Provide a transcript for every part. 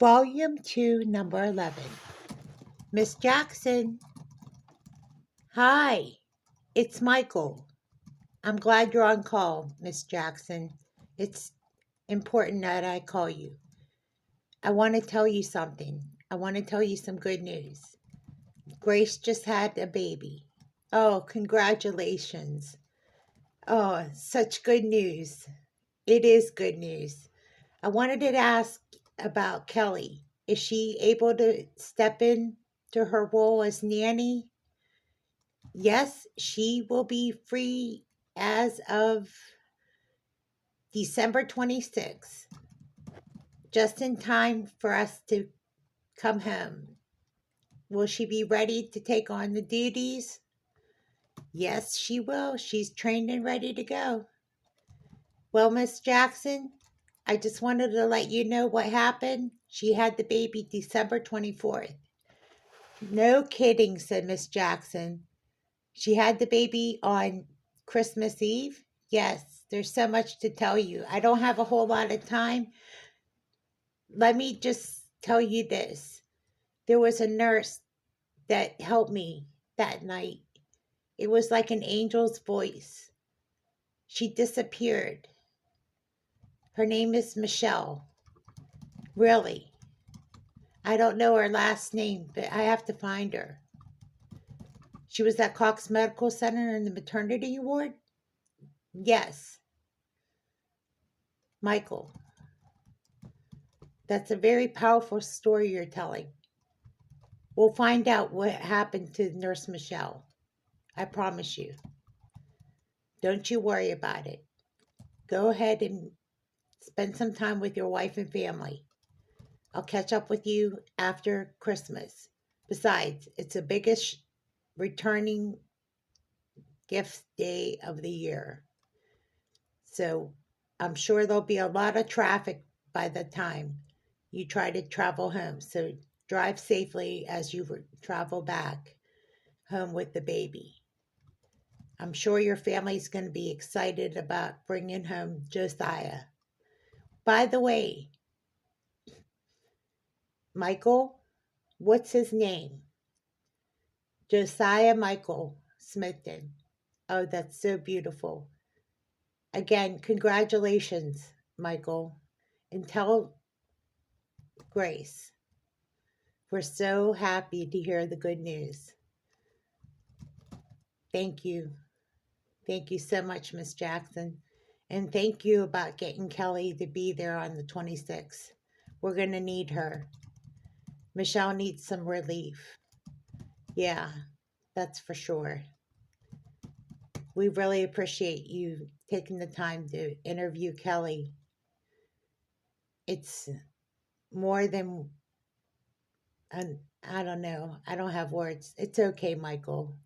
Volume 2, Number 11. Miss Jackson. Hi, it's Michael. I'm glad you're on call, Miss Jackson. It's important that I call you. I want to tell you something. I want to tell you some good news. Grace just had a baby. Oh, congratulations. Oh, such good news. It is good news. I wanted to ask about Kelly. Is she able to step in to her role as nanny? Yes, she will be free as of December 26th, just in time for us to come home. Will she be ready to take on the duties? Yes, she will. She's trained and ready to go. Well, Miss Jackson, I just wanted to let you know what happened. She had the baby December 24th. No kidding, said Miss Jackson. She had the baby on Christmas Eve. Yes, there's so much to tell you. I don't have a whole lot of time. Let me just tell you this. There was a nurse that helped me that night. It was like an angel's voice. She disappeared. Her name is Michelle. Really. I don't know her last name, but I have to find her. She was at Cox Medical Center in the maternity ward? Yes. Michael, that's a very powerful story you're telling. We'll find out what happened to Nurse Michelle. I promise you. Don't you worry about it. Go ahead and spend some time with your wife and family. I'll catch up with you after Christmas. Besides, it's the biggest returning gift day of the year. So I'm sure there'll be a lot of traffic by the time you try to travel home. So drive safely as you travel back home with the baby. I'm sure your family's going to be excited about bringing home Josiah. By the way, Michael, what's his name? Josiah Michael Smithton. Oh, that's so beautiful. Again, congratulations, Michael. And tell Grace, we're so happy to hear the good news. Thank you. Thank you so much, Miss Jackson. And thank you about getting Kelly to be there on the 26th. We're going to need her. Michelle needs some relief. Yeah, that's for sure. We really appreciate you taking the time to interview Kelly. It's more than, I don't know. I don't have words. It's okay, Michael.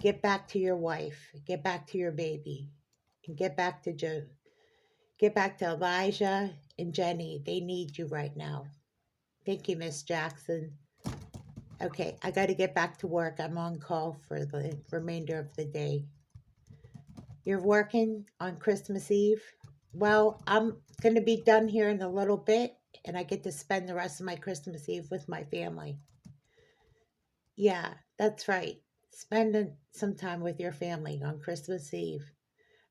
Get back to your wife. Get back to your baby. And get back to Joe. Get back to Elijah and Jenny. They need you right now. Thank you, Miss Jackson. Okay, I got to get back to work. I'm on call for the remainder of the day. You're working on Christmas Eve? Well, I'm going to be done here in a little bit, and I get to spend the rest of my Christmas Eve with my family. Yeah, that's right. Spend some time with your family on Christmas Eve.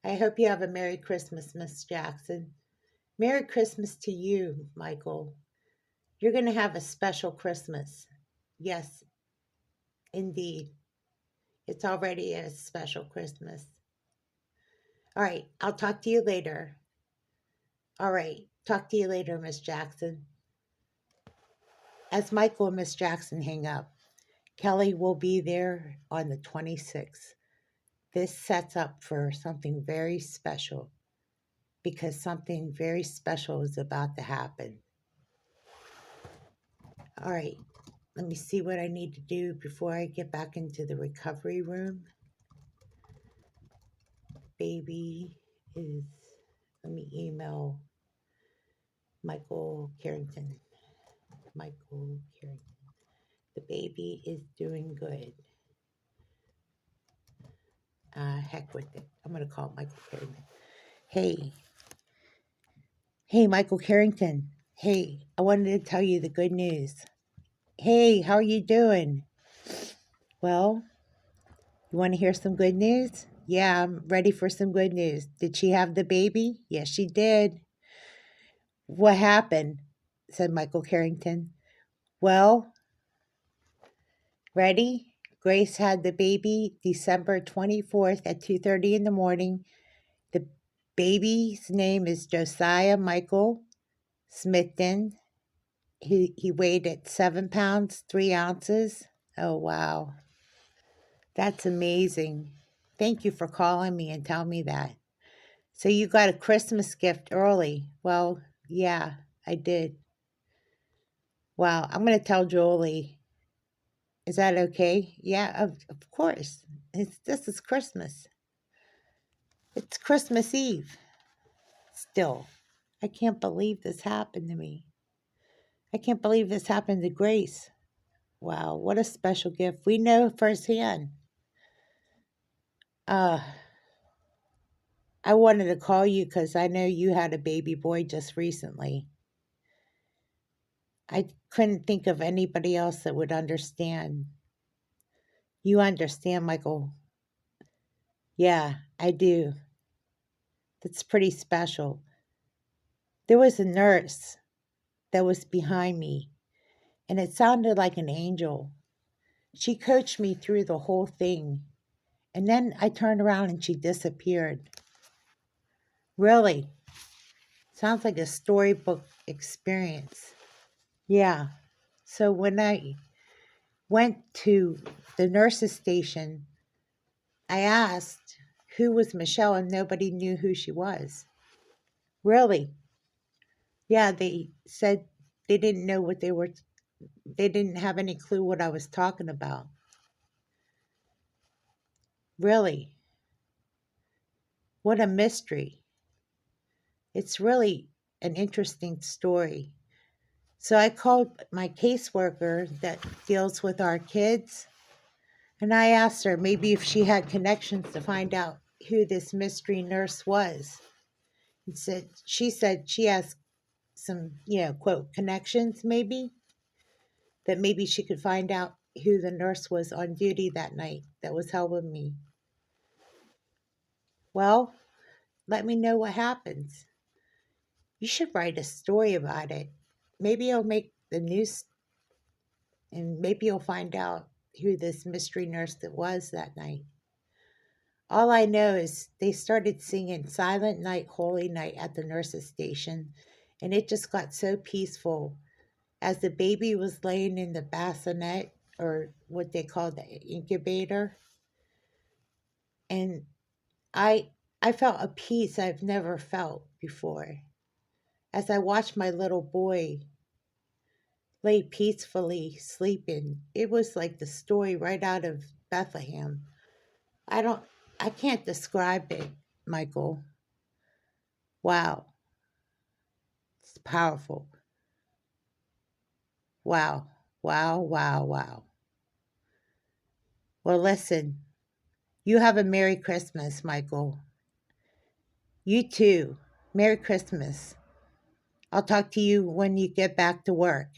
I hope you have a Merry Christmas, Miss Jackson. Merry Christmas to you, Michael. You're going to have a special Christmas. Yes, indeed. It's already a special Christmas. All right, I'll talk to you later. All right, talk to you later, Miss Jackson. As Michael and Miss Jackson hang up, Kelly will be there on the 26th. This sets up for something very special because something very special is about to happen. All right, let me see what I need to do before I get back into the recovery room. Baby is, let me email Michael Carrington. Michael Carrington. The baby is doing good. Heck with it. I'm going to call Michael Carrington. Hey, Michael Carrington. Hey, I wanted to tell you the good news. Hey, how are you doing? Well, you want to hear some good news? Yeah, I'm ready for some good news. Did she have the baby? Yes, she did. What happened? Said Michael Carrington. Well, ready? Grace had the baby December 24th at 2:30 in the morning. The baby's name is Josiah Michael Smithton. He weighed at 7 pounds, 3 ounces. Oh, wow. That's amazing. Thank you for calling me and telling me that. So you got a Christmas gift early. Well, yeah, I did. Wow, I'm going to tell Jolie. Is that okay? Yeah, of course. This is Christmas. It's Christmas Eve. Still, I can't believe this happened to me. I can't believe this happened to Grace. Wow, what a special gift. We know firsthand. Uh, I wanted to call you because I know you had a baby boy just recently. I couldn't think of anybody else that would understand. You understand, Michael. Yeah, I do. That's pretty special. There was a nurse that was behind me, and it sounded like an angel. She coached me through the whole thing, and then I turned around and she disappeared. Really? Sounds like a storybook experience. Yeah. So when I went to the nurse's station, I asked who was Michelle, and nobody knew who she was. Really? Yeah, they said they didn't know what they didn't have any clue what I was talking about. Really? What a mystery. It's really an interesting story. So I called my caseworker that deals with our kids, and I asked her maybe if she had connections to find out who this mystery nurse was. And she said she has some, quote, connections maybe, that maybe she could find out who the nurse was on duty that night that was helping me. Well, let me know what happens. You should write a story about it. Maybe it'll make the news, and maybe you'll find out who this mystery nurse that was that night. All I know is they started singing Silent Night, Holy Night at the nurse's station, and it just got so peaceful as the baby was laying in the bassinet, or what they call the incubator. And I I felt a peace I've never felt before as I watched my little boy lay peacefully sleeping. It was like the story right out of Bethlehem. I don't I can't describe it, Michael. Wow, it's powerful. Wow. Wow, wow, wow. Well, listen, you have a Merry Christmas, Michael. You too. Merry Christmas. I'll talk to you when you get back to work.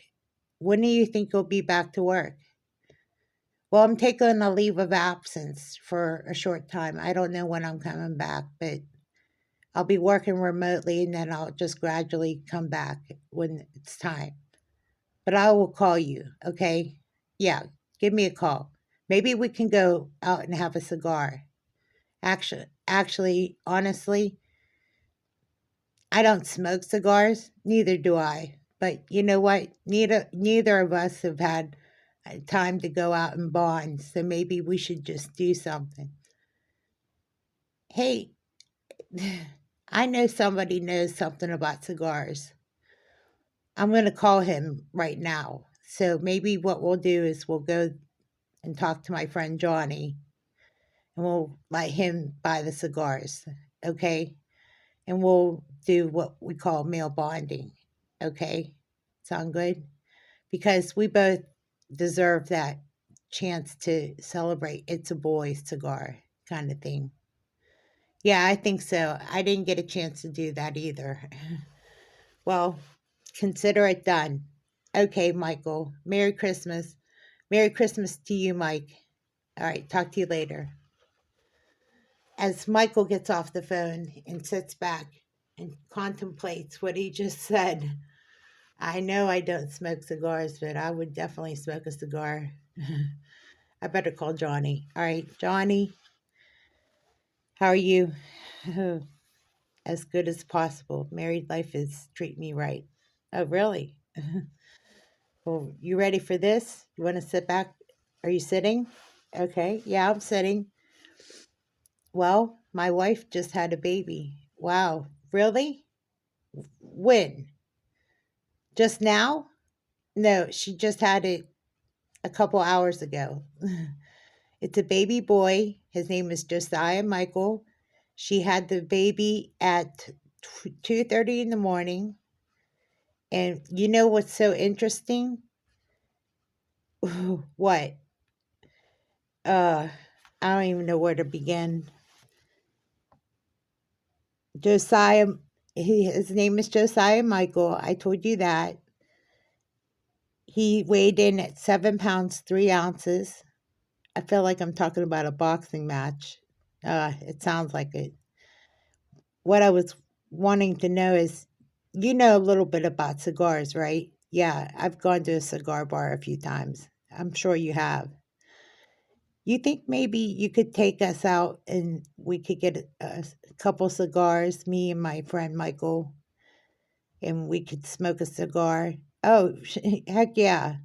When do you think you'll be back to work? Well, I'm taking a leave of absence for a short time. I don't know when I'm coming back, but I'll be working remotely and then I'll just gradually come back when it's time. But I will call you, okay? Yeah, give me a call. Maybe we can go out and have a cigar. Honestly, I don't smoke cigars, neither do I. But you know what? Neither of us have had time to go out and bond, so maybe we should just do something. Hey, I know somebody knows something about cigars. I'm going to call him right now. So maybe what we'll do is we'll go and talk to my friend Johnny, and we'll let him buy the cigars, okay? And we'll do what we call male bonding, okay? Sound good? Because we both deserve that chance to celebrate It's a Boy cigar kind of thing. Yeah, I think so. I didn't get a chance to do that either. Well, consider it done. Okay, Michael. Merry Christmas. Merry Christmas to you, Mike. All right, talk to you later. As Michael gets off the phone and sits back and contemplates what he just said, I know I don't smoke cigars, but I would definitely smoke a cigar. I better call Johnny. All right, Johnny, how are you? As good as possible. Married life is treat me right. Oh, really? Well, you ready for this? You want to sit back? Are you sitting? Okay, yeah, I'm sitting. Well, my wife just had a baby. Wow, really? When? Just now? No, she just had it a couple hours ago. It's a baby boy. His name is Josiah Michael. She had the baby at 2:30 in the morning. And you know what's so interesting? What? Uh, I don't even know where to begin. Josiah, his name is Josiah Michael. I told you that. He weighed in at 7 pounds, 3 ounces. I feel like I'm talking about a boxing match. It sounds like it. What I was wanting to know is, you know a little bit about cigars, right? Yeah, I've gone to a cigar bar a few times. I'm sure you have. You think maybe you could take us out and we could get a couple cigars, me and my friend Michael, and we could smoke a cigar? Oh, heck yeah.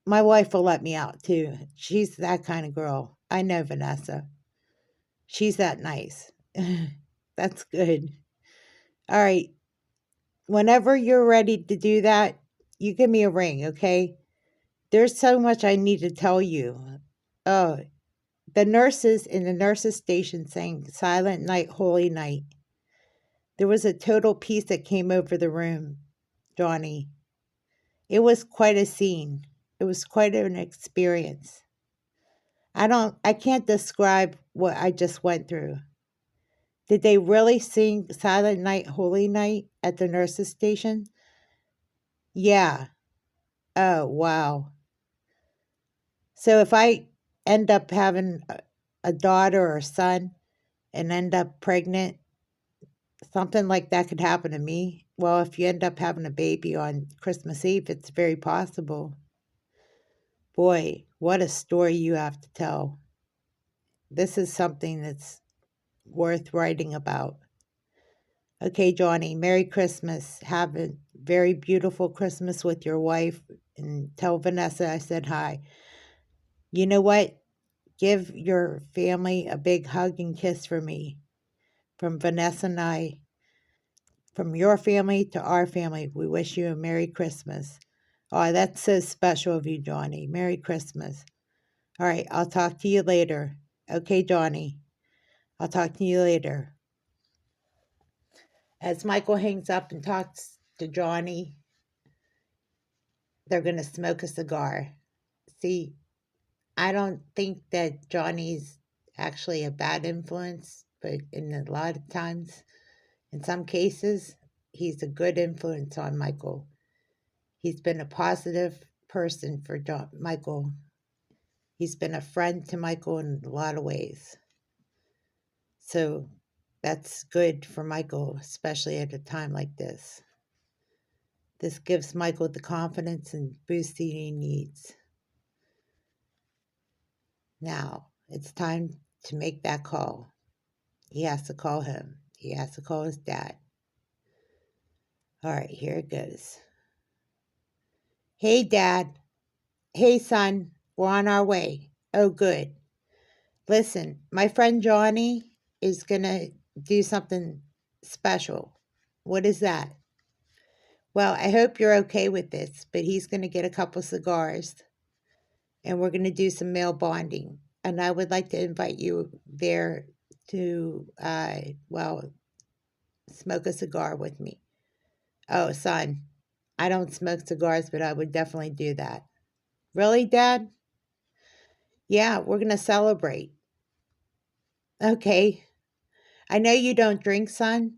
My wife will let me out too. She's that kind of girl. I know Vanessa. She's that nice. That's good. All right. Whenever you're ready to do that, you give me a ring, okay? There's so much I need to tell you. Oh, the nurses in the nurses' station sang Silent Night, Holy Night. There was a total peace that came over the room, Johnny. It was quite a scene. It was quite an experience. I can't describe what I just went through. Did they really sing Silent Night, Holy Night at the nurses' station? Yeah. Oh, wow. So if I end up having a daughter or son and end up pregnant, something like that could happen to me. Well, if you end up having a baby on Christmas Eve, it's very possible. Boy, what a story you have to tell. This is something that's worth writing about. Okay, Johnny, Merry Christmas. Have a very beautiful Christmas with your wife, and tell Vanessa I said hi. You know what? Give your family a big hug and kiss for me. From Vanessa and I, from your family to our family, we wish you a Merry Christmas. Oh, that's so special of you, Johnny. Merry Christmas. All right, I'll talk to you later. Okay, Johnny. I'll talk to you later. As Michael hangs up and talks to Johnny, they're going to smoke a cigar. See, I don't think that Johnny's actually a bad influence, but in a lot of times, in some cases, he's a good influence on Michael. He's been a positive person for Michael. He's been a friend to Michael in a lot of ways. So that's good for Michael, especially at a time like this. This gives Michael the confidence and boost he needs. Now, it's time to make that call. He has to call him. He has to call his dad. All right, here it goes. Hey, Dad. Hey, son. We're on our way. Oh, good. Listen, my friend Johnny is going to do something special. What is that? Well, I hope you're okay with this, but he's going to get a couple cigars and we're going to do some male bonding. And I would like to invite you there to, smoke a cigar with me. Oh, son, I don't smoke cigars, but I would definitely do that. Really, Dad? Yeah, we're going to celebrate. Okay. I know you don't drink, son,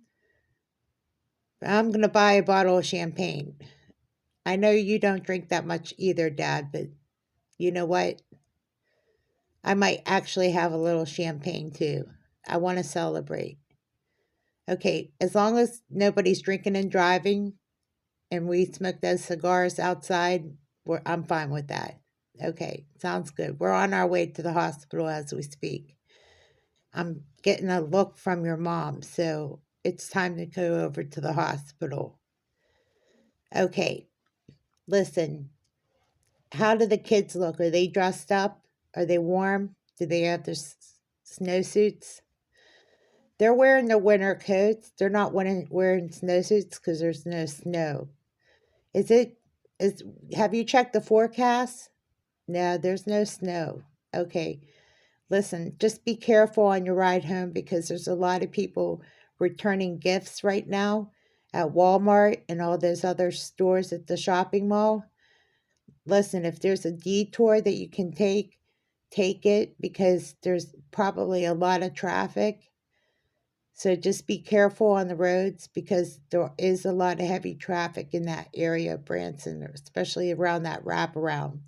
I'm going to buy a bottle of champagne. I know you don't drink that much either, Dad, but you know what? I might actually have a little champagne too. I want to celebrate. Okay, as long as nobody's drinking and driving and we smoke those cigars outside, I'm fine with that. Okay, sounds good. We're on our way to the hospital as we speak. I'm getting a look from your mom, so it's time to go over to the hospital. Okay, listen, how do the kids look? Are they dressed up? Are they warm? Do they have their snowsuits? They're wearing their winter coats. They're not wearing snowsuits because there's no snow. Is it? Is Have you checked the forecast? No, there's no snow. Okay. Listen, just be careful on your ride home because there's a lot of people returning gifts right now at Walmart and all those other stores at the shopping mall. Listen, if there's a detour that you can take it because there's probably a lot of traffic. So just be careful on the roads because there is a lot of heavy traffic in that area of Branson, especially around that wraparound.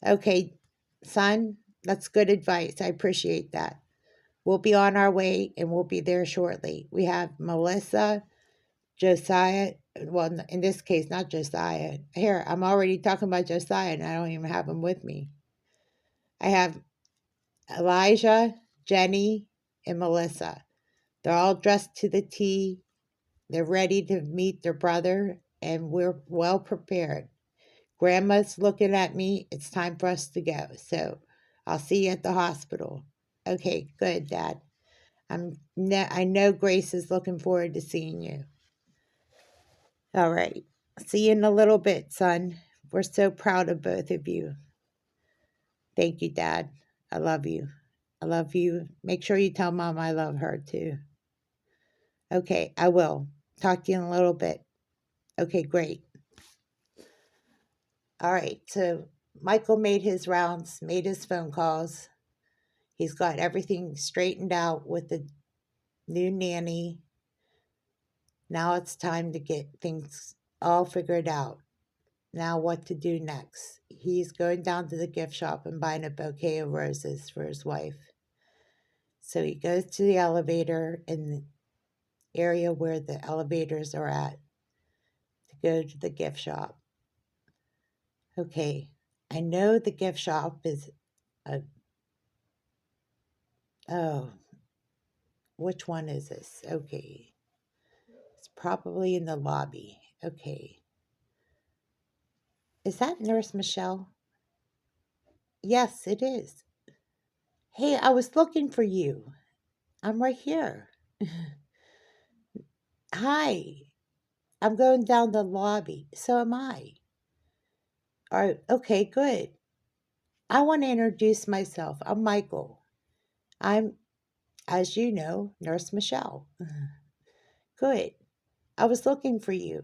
Okay, son, that's good advice. I appreciate that. We'll be on our way and we'll be there shortly. We have Melissa, Josiah, well, in this case, not Josiah. Here, I'm already talking about Josiah and I don't even have him with me. I have Elijah, Jenny, and Melissa. They're all dressed to the T. They're ready to meet their brother, and we're well prepared. Grandma's looking at me. It's time for us to go. So I'll see you at the hospital. Okay, good, Dad. I know Grace is looking forward to seeing you. All right. See you in a little bit, son. We're so proud of both of you. Thank you, Dad. I love you. I love you. Make sure you tell Mom I love her too. Okay, I will. Talk to you in a little bit. Okay, great. All right, so Michael made his rounds, made his phone calls. He's got everything straightened out with the new nanny. Now it's time to get things all figured out. Now, what to do next? He's going down to the gift shop and buying a bouquet of roses for his wife. So he goes to the elevator in the area where the elevators are at to go to the gift shop. Okay, I know the gift shop is a. Oh, which one is this? Okay. It's probably in the lobby. Okay. Is that Nurse Michelle? Yes, it is. Hey, I was looking for you. I'm right here. Hi. I'm going down the lobby. So am I. All right. Okay, good. I want to introduce myself. I'm Michael. I'm, as you know, Nurse Michelle. Good. I was looking for you.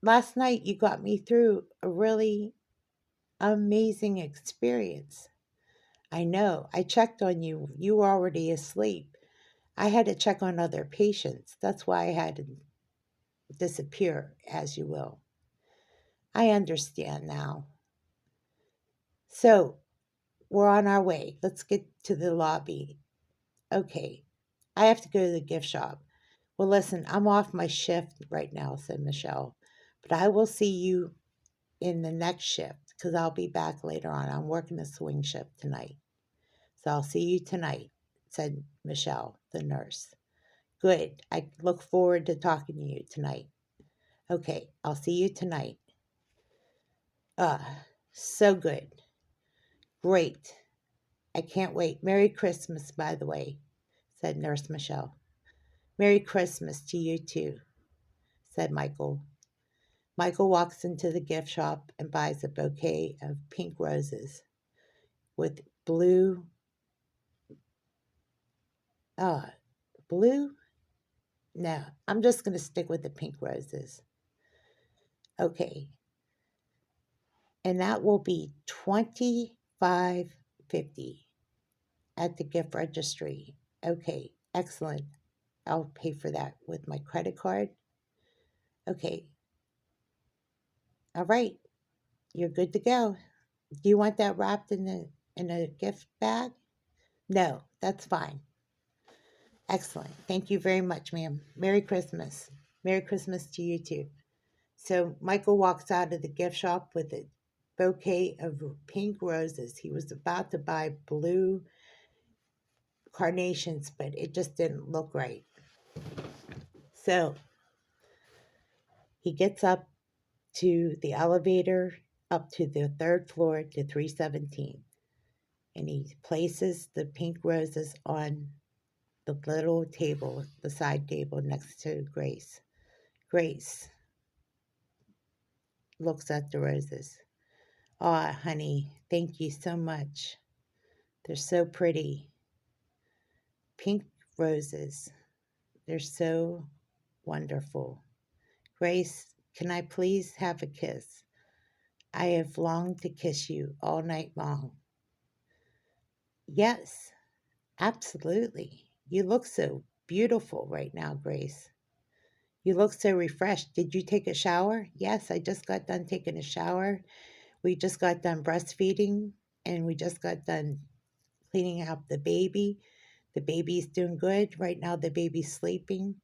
Last night you got me through a really amazing experience. I know. I checked on you. You were already asleep. I had to check on other patients. That's why I had to disappear, as you will. I understand now. So, we're on our way. Let's get to the lobby. Okay. I have to go to the gift shop. Well, listen, I'm off my shift right now, said Michelle. But I will see you in the next shift because I'll be back later on. I'm working a swing shift tonight. So I'll see you tonight, said Michelle, the nurse. Good. I look forward to talking to you tonight. Okay, I'll see you tonight. So good. Great. I can't wait. Merry Christmas, by the way, said Nurse Michelle. Merry Christmas to you too, said Michael. Michael walks into the gift shop and buys a bouquet of pink roses with blue. Blue? No, I'm just going to stick with the pink roses. Okay, and that will be $25.50 at the gift registry. Okay, excellent. I'll pay for that with my credit card. Okay. All right. You're good to go. Do you want that wrapped in a gift bag? No, that's fine. Excellent. Thank you very much, ma'am. Merry Christmas. Merry Christmas to you too. So Michael walks out of the gift shop with a bouquet of pink roses. He was about to buy blue carnations, but it just didn't look right. So he gets up to the elevator up to the third floor to 317, and he places the pink roses on the little table, the side table next to Grace. Grace looks at the roses. Aw, honey, thank you so much. They're so pretty. Pink roses. They're so wonderful. Grace, can I please have a kiss? I have longed to kiss you all night long. Yes, absolutely. You look so beautiful right now, Grace. You look so refreshed. Did you take a shower? Yes, I just got done taking a shower. We just got done breastfeeding and we just got done cleaning out the baby. The baby's doing good. Right now, the baby's sleeping.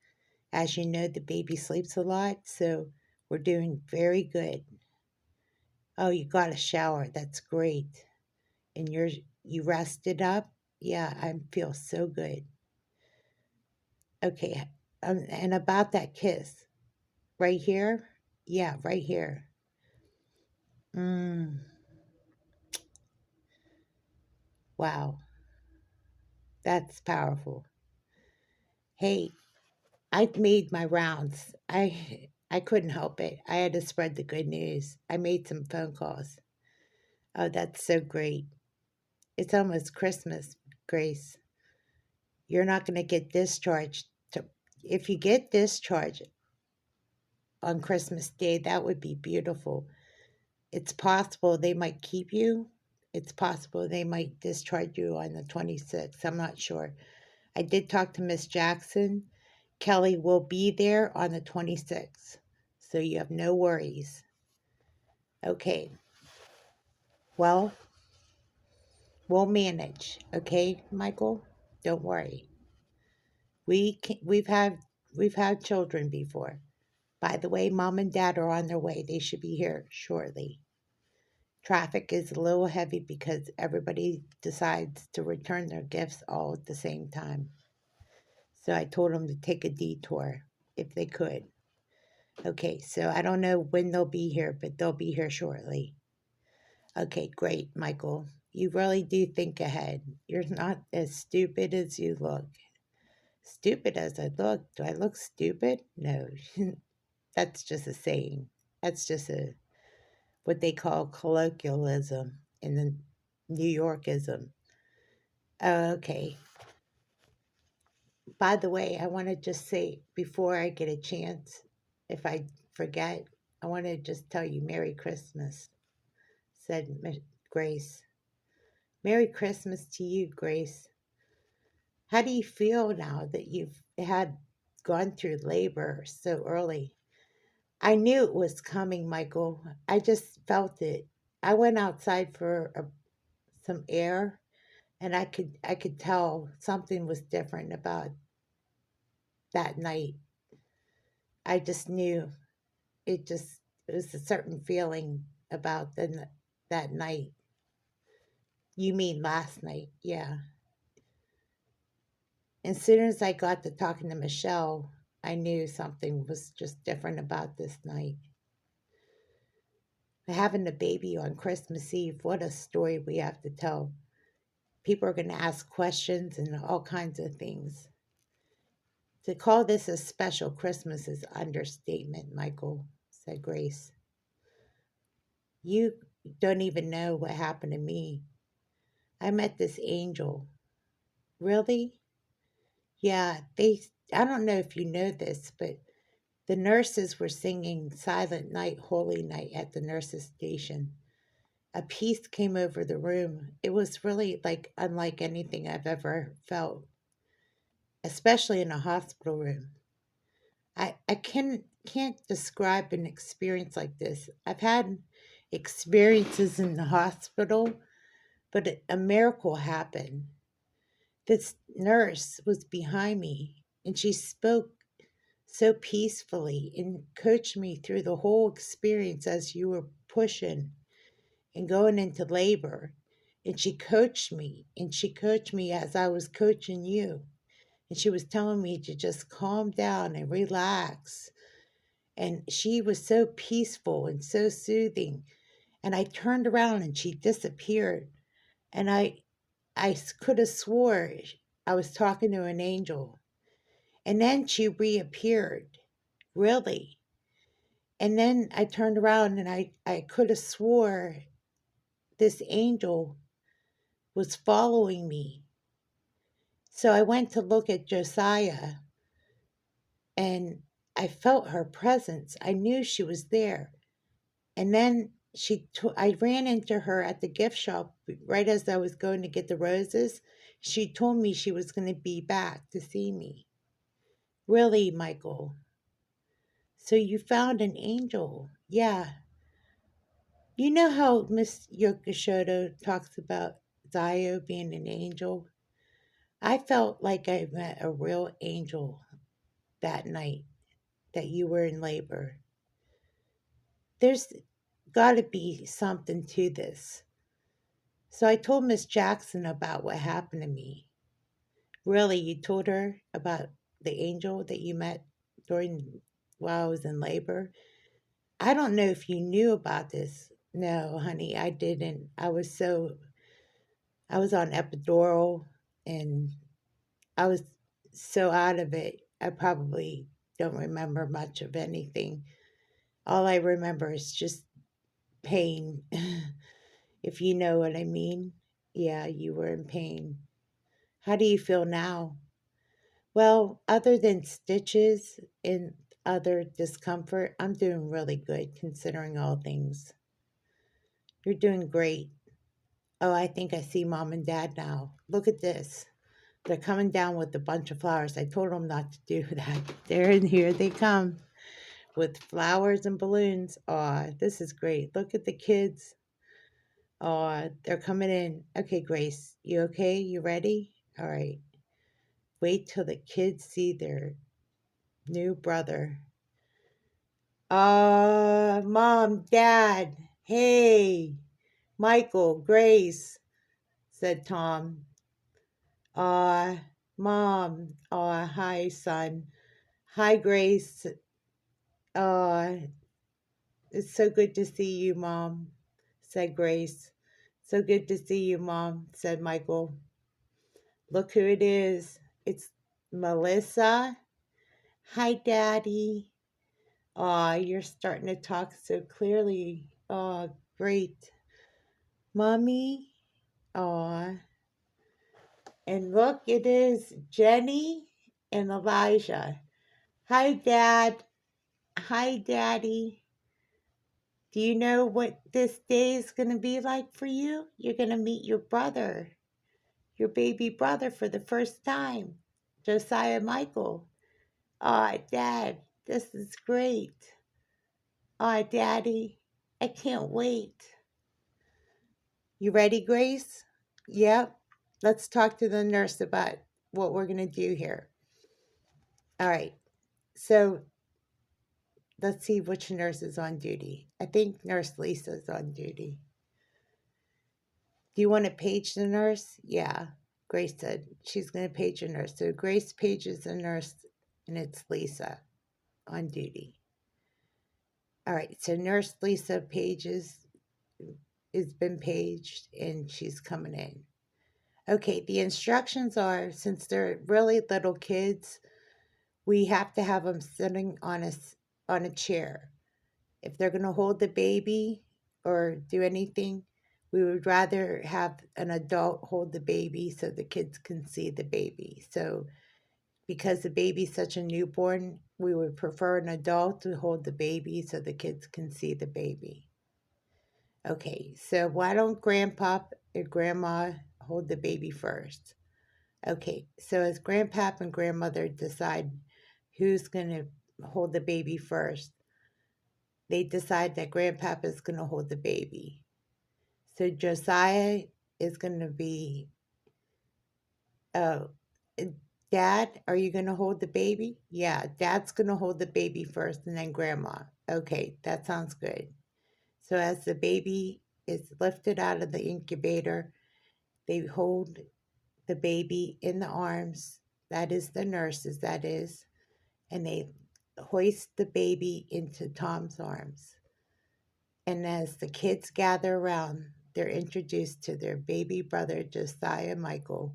As you know, the baby sleeps a lot, so we're doing very good. Oh, you got a shower. That's great. And you rested up? Yeah, I feel so good. Okay. And about that kiss, right here? Yeah, right here. Mm, wow, that's powerful. Hey, I made my rounds. I couldn't help it. I had to spread the good news. I made some phone calls. Oh, that's so great. It's almost Christmas, Grace. You're not going to get discharged. If you get discharged on Christmas Day, that would be beautiful. It's possible they might keep you. It's possible they might discharge you on the 26th. I'm not sure. I did talk to Miss Jackson. Kelly will be there on the 26th. So you have no worries. Okay. Well, we'll manage. Okay, Michael? Don't worry. We can, we've had children before. By the way, mom and dad are on their way. They should be here shortly. Traffic is a little heavy because everybody decides to return their gifts all at the same time. So I told them to take a detour if they could. Okay, so I don't know when they'll be here, but they'll be here shortly. Okay, great, Michael. You really do think ahead. You're not as stupid as you look. Stupid as I look? Do I look stupid? No, that's just a saying. That's just a what they call colloquialism in the New Yorkism. Okay. By the way, I want to just say before I get a chance, if I forget, I want to just tell you Merry Christmas, said Grace. Merry Christmas to you, Grace. How do you feel now that you've had gone through labor so early? I knew it was coming, Michael. I just felt it. I went outside for some air and I could tell something was different about that night. I just knew it was a certain feeling about that night. You mean last night? Yeah. As soon as I got to talking to Michelle, I knew something was just different about this night. Having a baby on Christmas Eve, what a story we have to tell. People are going to ask questions and all kinds of things. To call this a special Christmas is understatement, Michael, said Grace. You don't even know what happened to me. I met this angel. Really? Yeah, I don't know if you know this, but the nurses were singing Silent Night, Holy Night at the nurses' station. A peace came over the room. It was really like unlike anything I've ever felt, especially in a hospital room. I can't describe an experience like this. I've had experiences in the hospital, but a miracle happened. This nurse was behind me, and she spoke so peacefully and coached me through the whole experience as you were pushing and going into labor. And she coached me, and she coached me as I was coaching you. And she was telling me to just calm down and relax. And she was so peaceful and so soothing. And I turned around and she disappeared. And I could have swore I was talking to an angel. And then she reappeared, really. And then I turned around and I could have swore this angel was following me. So I went to look at Josiah and I felt her presence. I knew she was there. And then I ran into her at the gift shop right as I was going to get the roses. She told me she was going to be back to see me. Really, Michael? So you found an angel? Yeah. You know how Miss Yokoshoto talks about Zio being an angel? I felt like I met a real angel that night that you were in labor. There's got to be something to this. So I told Miss Jackson about what happened to me. Really, you told her about the angel that you met during while I was in labor? I don't know if you knew about this. No, honey, I didn't. I was on epidural and I was so out of it. I probably don't remember much of anything. All I remember is just pain. If you know what I mean. Yeah, you were in pain. How do you feel now? Well, other than stitches and other discomfort, I'm doing really good considering all things. You're doing great. Oh, I think I see mom and dad now. Look at this. They're coming down with a bunch of flowers. I told them not to do that. They're in here. They come with flowers and balloons. Aw, this is great. Look at the kids. Aw, they're coming in. Okay, Grace, you okay? You ready? All right. Wait till the kids see their new brother. Mom, Dad, hey, Michael, Grace, said Tom. Mom, hi, son. Hi, Grace. Uh, it's so good to see you, Mom, said Grace. So good to see you, Mom, said Michael. Look who it is. It's Melissa. Hi, Daddy. Aw, you're starting to talk so clearly. Aw, great. Mommy. Aw. And look, it is Jenny and Elijah. Hi, Dad. Hi, Daddy. Do you know what this day is going to be like for you? You're going to meet your brother, your baby brother, for the first time, Josiah Michael. Aw, Dad, this is great. Aw, Daddy, I can't wait. You ready, Grace? Yep. Let's talk to the nurse about what we're going to do here. All right. So let's see which nurse is on duty. I think Nurse Lisa is on duty. Do you want to page the nurse? Yeah. Grace said she's going to page a nurse. So Grace pages the nurse, and it's Lisa on duty. All right. So Nurse Lisa pages has been paged, and she's coming in. Okay, the instructions are, since they're really little kids, we have to have them sitting on a chair. If they're going to hold the baby or do anything, we would rather have an adult hold the baby so the kids can see the baby. So, because the baby's such a newborn, we would prefer an adult to hold the baby so the kids can see the baby. Okay, so why don't Grandpa and Grandma hold the baby first? Okay, so as Grandpap and Grandmother decide who's going to hold the baby first. They decide that Grandpapa is going to hold the baby. So Josiah is going to be, oh, Dad, are you going to hold the baby? Yeah, Dad's going to hold the baby first and then Grandma. Okay, that sounds good. So as the baby is lifted out of the incubator, they hold the baby in the arms. That is the nurses, that is. And they hoist the baby into Tom's arms. And as the kids gather around, they're introduced to their baby brother, Josiah Michael,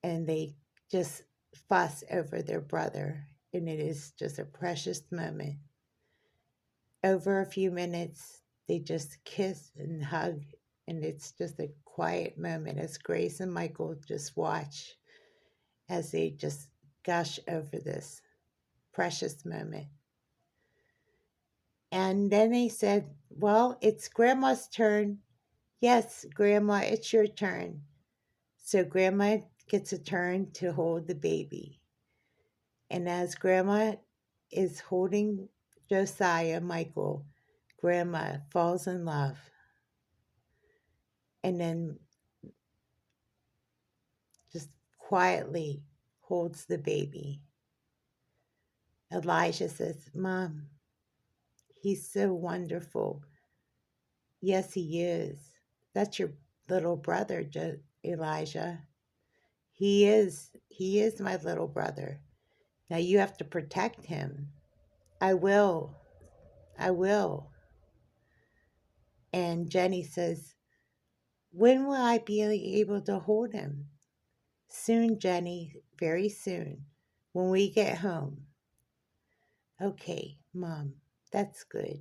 and they just fuss over their brother. And it is just a precious moment. Over a few minutes, they just kiss and hug, and it's just a quiet moment as Grace and Michael just watch as they just gush over this precious moment. And then they said, well, it's Grandma's turn. Yes, Grandma, it's your turn. So Grandma gets a turn to hold the baby. And as Grandma is holding Josiah Michael, Grandma falls in love and then just quietly holds the baby. Elijah says, Mom, he's so wonderful. Yes, he is. That's your little brother, Elijah. He is. He is my little brother. Now you have to protect him. I will. I will. And Jenny says, when will I be able to hold him? Soon, Jenny, very soon, when we get home. Okay, Mom, that's good.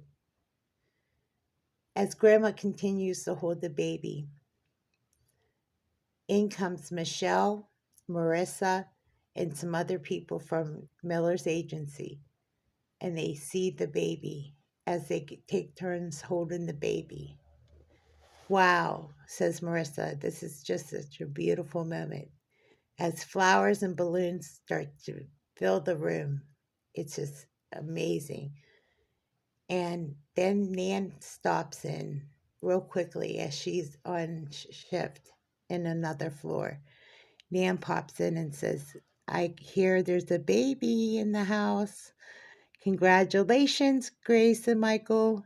As Grandma continues to hold the baby, in comes Michelle, Marissa, and some other people from Miller's agency, and they see the baby as they take turns holding the baby. Wow, says Marissa, this is just such a beautiful moment. As flowers and balloons start to fill the room, it's just amazing. And then Nan stops in real quickly as she's on shift in another floor. Nan pops in and says, I hear there's a baby in the house. Congratulations, Grace and Michael.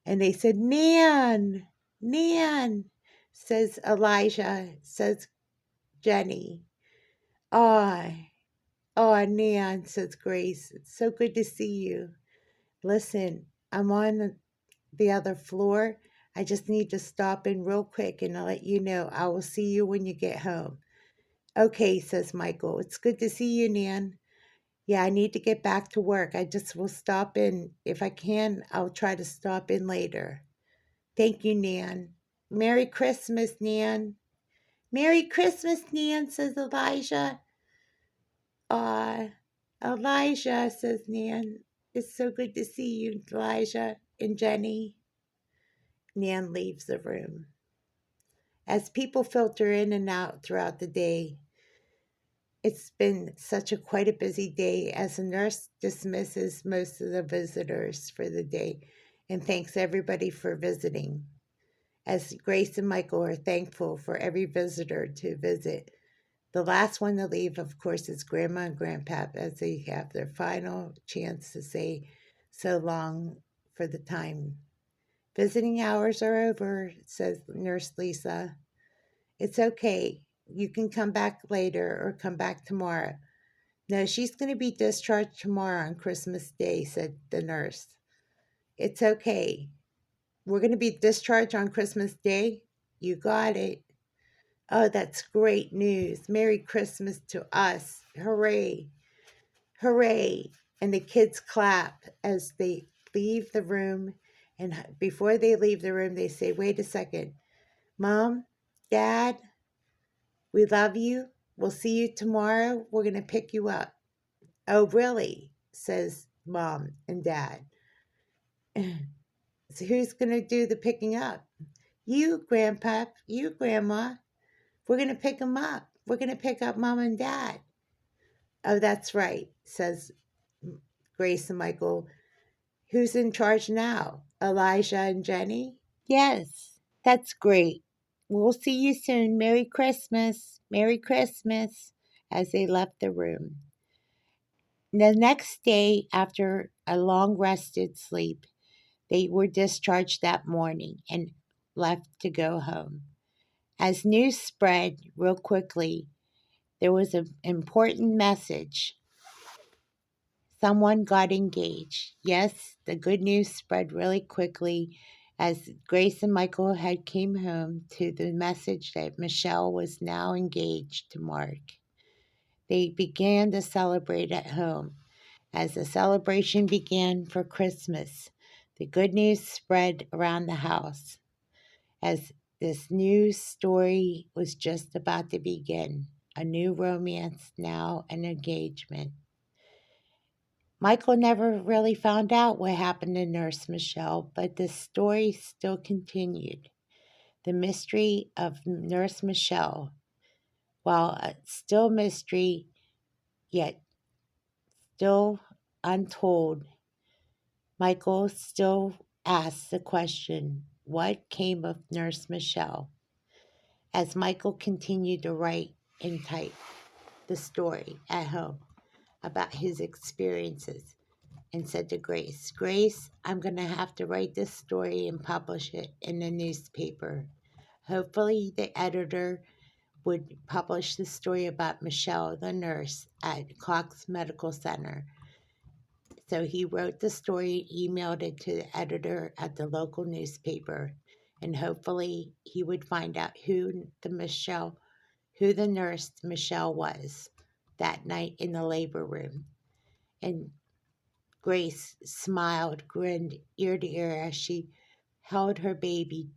And they said, Nan, Nan, says Elijah, says Jenny. Oh, oh, Nan, says Grace. It's so good to see you. Listen, I'm on the other floor. I just need to stop in real quick and I'll let you know. I will see you when you get home. Okay, says Michael. It's good to see you, Nan. Yeah, I need to get back to work. I just will stop in. If I can, I'll try to stop in later. Thank you, Nan. Merry Christmas, Nan. Merry Christmas, Nan, says Elijah. Aw, Elijah, says Nan. It's so good to see you, Elijah and Jenny. Nan leaves the room. As people filter in and out throughout the day, it's been such a quite a busy day as the nurse dismisses most of the visitors for the day and thanks everybody for visiting. As Grace and Michael are thankful for every visitor to visit. The last one to leave, of course, is Grandma and Grandpap as they have their final chance to say so long for the time. Visiting hours are over, says Nurse Lisa. It's okay. You can come back later or come back tomorrow. No, she's going to be discharged tomorrow on Christmas Day, said the nurse. It's okay. We're going to be discharged on Christmas Day? You got it. Oh, that's great news. Merry Christmas to us. Hooray. Hooray. And the kids clap as they leave the room. And before they leave the room, they say, wait a second. Mom, Dad, we love you. We'll see you tomorrow. We're going to pick you up. Oh, really? Says Mom and Dad. So who's going to do the picking up? You, Grandpa. You, Grandma. We're going to pick them up. We're going to pick up Mom and Dad. Oh, that's right, says Grace and Michael, who's in charge now? Elijah and Jenny? Yes, that's great. We'll see you soon. Merry Christmas. Merry Christmas. As they left the room. The next day, after a long rested sleep, they were discharged that morning and left to go home. As news spread real quickly, there was an important message. Someone got engaged. Yes, the good news spread really quickly as Grace and Michael had came home to the message that Michelle was now engaged to Mark. They began to celebrate at home. As the celebration began for Christmas, the good news spread around the house as this new story was just about to begin. A new romance now, an engagement. Michael never really found out what happened to Nurse Michelle, but the story still continued. The mystery of Nurse Michelle, while still mystery, yet still untold, Michael still asks the question, what came of Nurse Michelle? As Michael continued to write and type the story at home about his experiences, and said to Grace, Grace, I'm going to have to write this story and publish it in the newspaper. Hopefully the editor would publish the story about Michelle, the nurse at Cox Medical Center. So he wrote the story, emailed it to the editor at the local newspaper, and hopefully he would find out who the nurse Michelle was that night in the labor room. And Grace smiled, grinned ear to ear as she held her baby,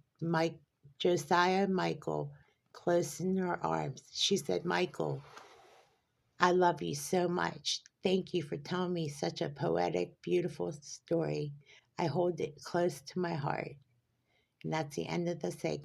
Josiah Michael, close in her arms. She said, Michael, I love you so much. Thank you for telling me such a poetic, beautiful story. I hold it close to my heart. And that's the end of the segment.